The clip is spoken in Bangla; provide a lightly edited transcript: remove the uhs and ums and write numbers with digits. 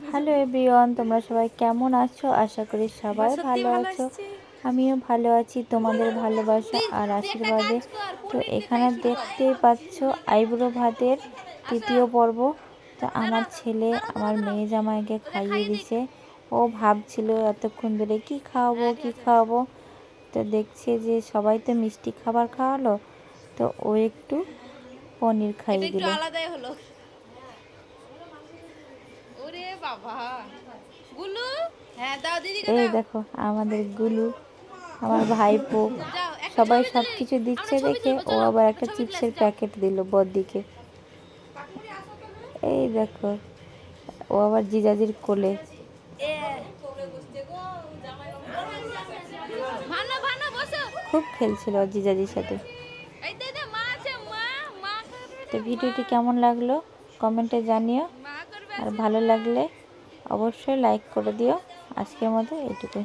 হ্যালো এভরিওয়ান, তোমরা সবাই কেমন আছো? আশা করি সবাই ভালো আছো। আমিও ভালো আছি তোমাদের ভালোবাসা আর আশীর্বাদে। তো এখানে দেখতেই পাচ্ছ আইবুড়ো ভাতের তৃতীয় পর্ব। তো আমার ছেলে আমার মেয়ে জামাইকে খাইয়ে দিছে। ও ভাবছিল এতক্ষণ ধরে কি খাওয়াবো। তো দেখছে যে সবাই তো মিষ্টি খাবার খাওয়ালো, তো ও একটু পনির খাইয়ে দিল। আলাদাই হলো। ওরে বাবা, গুলু, হ্যাঁ দাও দিদিকে এই দাও। দেখো আমাদের গুলু, আমার ভাইপো, যাও একটা সবাই ছবি সব তুলি। কিছু আমরা দিচ্ছে ছবি দেখে তুলবো, ও চলো আবার একটা একটা ছবি তুলে চিপসের আসি, যাও। প্যাকেট দিল বড়দিকে। এই দেখো ও আবার জিজাজির কোলে ভানো ভানো বসো। খুব খেলছিল ওর জিজাজির সাথে। এই দে দে, মা আছে, মা মা করবে তো রে, মা ভিডিওটি কেমন লাগলো কমেন্টে জানিও, মা করবে আর আছে, ভালো মা। লাগলে অবশ্যই লাইক করে দিও। আজকের মতো এইটুকুই।